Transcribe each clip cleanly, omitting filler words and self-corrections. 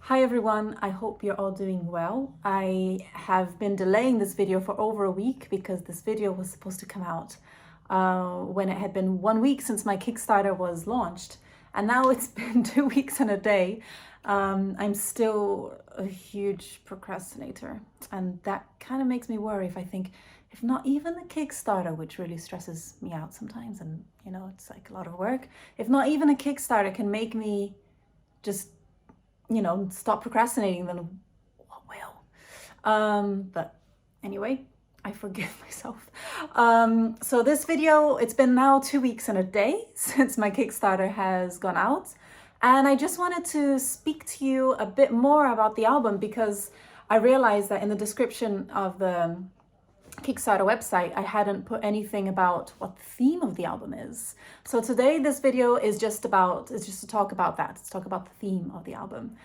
Hi everyone, I hope you're all doing well. I have been delaying this video for over a week because this video was supposed to come out when it had been 1 week since my Kickstarter was launched. And now it's been 2 weeks and a day. I'm still a huge procrastinator, and that kind of makes me worry if not even the Kickstarter, which really stresses me out sometimes, and it's like a lot of work, if not even a Kickstarter can make me just stop procrastinating, then what will? But anyway, I forgive myself. So this video, it's been now 2 weeks and a day since my Kickstarter has gone out. And I just wanted to speak to you a bit more about the album because I realized that in the description of the Kickstarter website, I hadn't put anything about what the theme of the album is. So today, this video is just to talk about that. Let's talk about the theme of the album.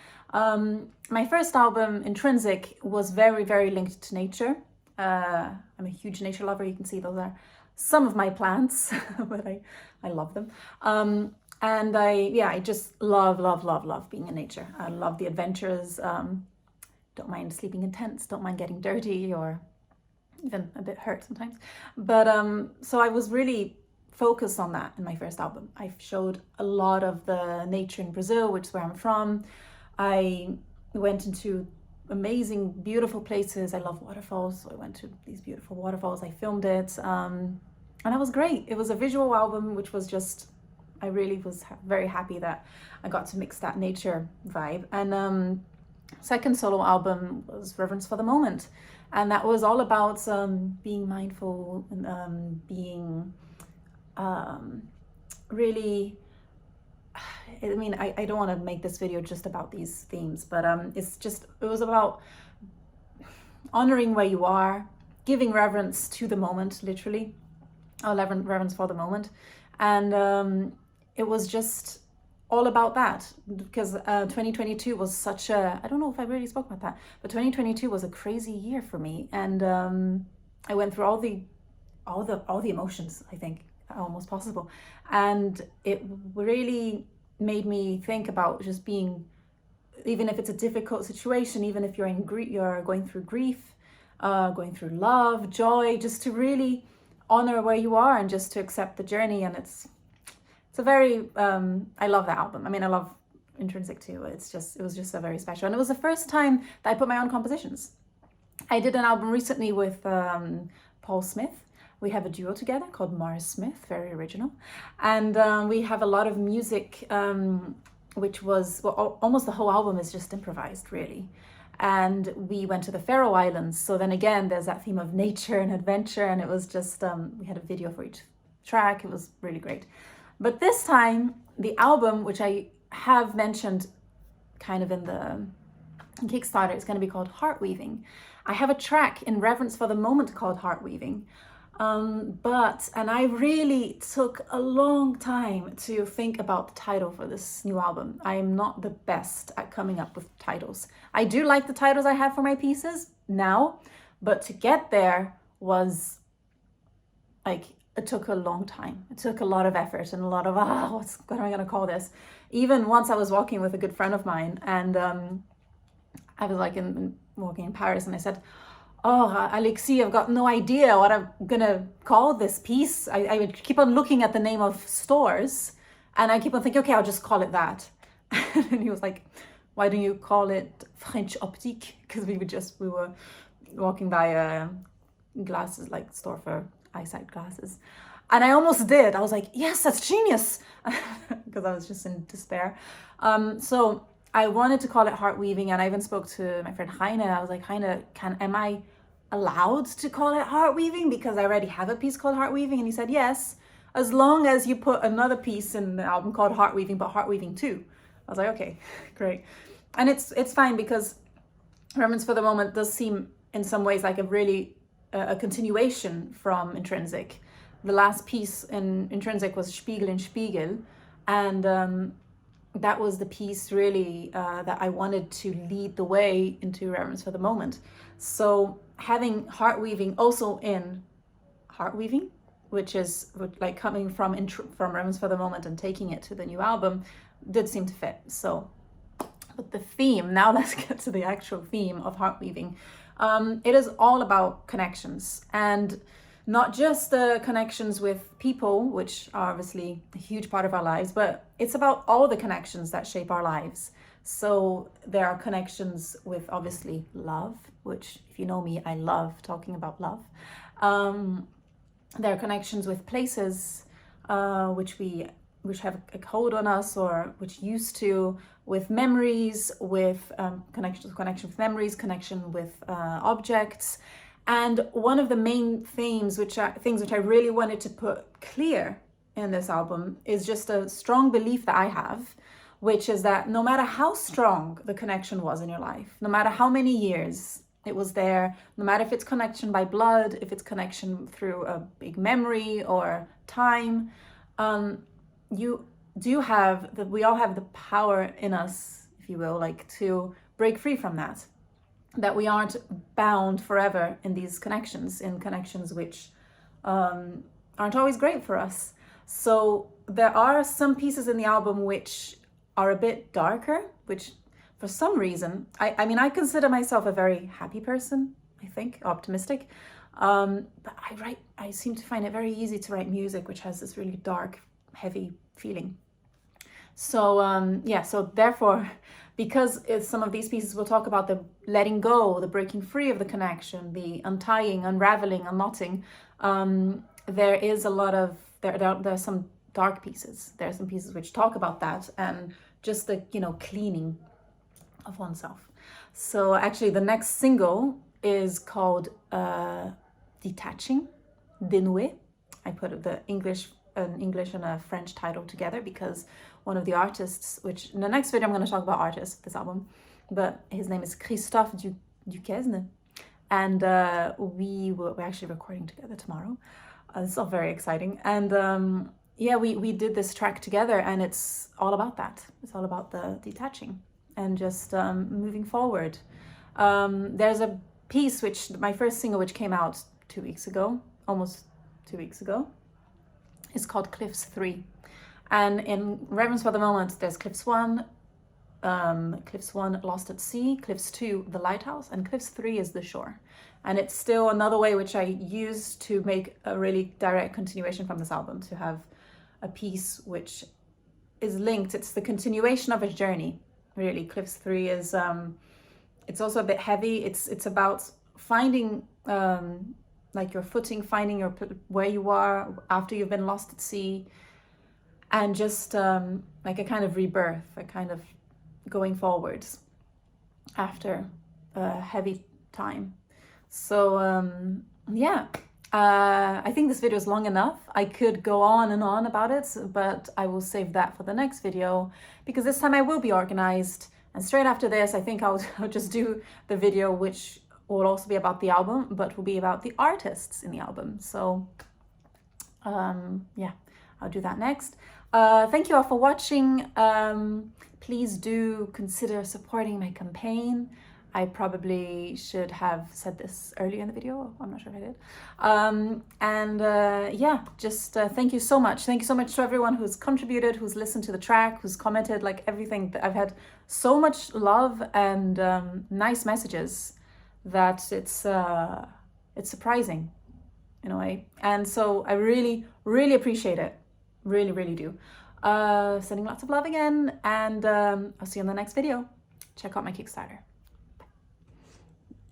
My first album, Intrinsic, was very, very linked to nature. I'm a huge nature lover. You can see those are some of my plants, but I love them. And I just love being in nature. I love the adventures. Don't mind sleeping in tents. Don't mind getting dirty or even a bit hurt sometimes. But so I was really focused on that in my first album. I showed a lot of the nature in Brazil, which is where I'm from. I went into amazing, beautiful places. I love waterfalls, so I went to these beautiful waterfalls. I filmed it, and that was great. It was a visual album, which was just, I really was very happy that I got to mix that nature vibe. And second solo album was Reverence for the Moment. And that was all about being mindful and being really, I don't want to make this video just about these themes, but it was about honoring where you are, giving reverence to the moment, literally, or reverence for the moment. And it was just all about that, because 2022 was such a, I don't know if I really spoke about that, but 2022 was a crazy year for me, and I went through all the emotions, I think, almost possible, and it really made me think about just being, even if it's a difficult situation, even if you're going through grief, going through love, joy, just to really honor where you are and just to accept the journey. And it's a very, I love that album. I love Intrinsic too. It was just a very special. And it was the first time that I put my own compositions. I did an album recently with Paul Smith. We have a duo together called Mars Smith, very original. And we have a lot of music, which was, almost the whole album is just improvised, really. And we went to the Faroe Islands. So then again, there's that theme of nature and adventure. And it was just, we had a video for each track. It was really great. But this time, the album, which I have mentioned kind of in the Kickstarter, is going to be called Heart Weaving. I have a track in Reverence for the Moment called Heart Weaving. And I really took a long time to think about the title for this new album. I am not the best at coming up with titles. I do like the titles I have for my pieces now, but to get there was like, it took a long time. It took a lot of effort and a lot of, what am I going to call this? Even once I was walking with a good friend of mine, and I was like walking in Paris, and I said, Alexi, I've got no idea what I'm going to call this piece. I would keep on looking at the name of stores, and I keep on thinking, okay, I'll just call it that. And he was like, why don't you call it French Optique? Because we were walking by a glasses, like store for eyesight glasses, and I almost did. I was like, yes, that's genius, because I was just in despair. So I wanted to call it Heart Weaving, and I even spoke to my friend Heine. I was like, Heine, am I allowed to call it Heart Weaving, because I already have a piece called Heart Weaving? And he said, yes, as long as you put another piece in the album called Heart Weaving, but Heart Weaving 2. I was like, okay, great. And it's fine, because Reverence for the Moment does seem in some ways like a continuation from Intrinsic. The last piece in Intrinsic was Spiegel in Spiegel, and that was the piece really that I wanted to lead the way into Reverence for the Moment. So having Heart Weaving also in Heart Weaving, which is like coming from Reverence for the Moment and taking it to the new album, did seem to fit. So But the theme, now let's get to the actual theme of heart weaving. It is all about connections, and not just the connections with people, which are obviously a huge part of our lives, but it's about all the connections that shape our lives. So there are connections with obviously love, which, if you know me, I love talking about love. There are connections with places, which have a hold on us, or which used to, with memories, with connection with memories, connection with objects. And one of the main things which I really wanted to put clear in this album is just a strong belief that I have, which is that no matter how strong the connection was in your life, no matter how many years it was there, no matter if it's connection by blood, if it's connection through a big memory or time, we all have the power in us, if you will, like, to break free from that we aren't bound forever in these connections, which aren't always great for us. So there are some pieces in the album which are a bit darker, which for some reason, I mean, I consider myself a very happy person, I think, optimistic. But I seem to find it very easy to write music which has this really dark, heavy feeling. So so therefore, because some of these pieces will talk about the letting go, the breaking free of the connection, the untying, unraveling, unknotting, there is a lot of, there are some dark pieces. There are some pieces which talk about that, and just the, cleaning of oneself. So actually the next single is called Detaching, Dénouer. I put an English and a French title together because one of the artists, which in the next video I'm going to talk about artists of this album, but his name is Christophe Duquesne, and we're actually recording together tomorrow. It's all very exciting, and we did this track together, and it's all about that. It's all about the detaching and just moving forward. There's a piece my first single, which came out 2 weeks ago, almost 2 weeks ago, is called Cliffs 3. And in Reverence for the Moment, there's Cliffs 1, Lost at Sea, Cliffs 2, The Lighthouse, and Cliffs 3 is The Shore. And it's still another way which I use to make a really direct continuation from this album, to have a piece which is linked. It's the continuation of a journey, really. Cliffs 3 is, it's also a bit heavy. It's about finding like your footing, finding where you are after you've been lost at sea, and just like a kind of rebirth, a kind of going forwards after a heavy time. So I think this video is long enough. I could go on and on about it, but I will save that for the next video, because this time I will be organized, and straight after this I think I'll just do the video which will also be about the album, but will be about the artists in the album. So I'll do that next. Thank you all for watching. Please do consider supporting my campaign. I probably should have said this earlier in the video. I'm not sure if I did. Thank you so much. Thank you so much to everyone who's contributed, who's listened to the track, who's commented, like everything. I've had so much love and nice messages that it's surprising in a way. And so I really, really appreciate it. Really, really do. Sending lots of love again, and I'll see you in the next video. Check out my Kickstarter.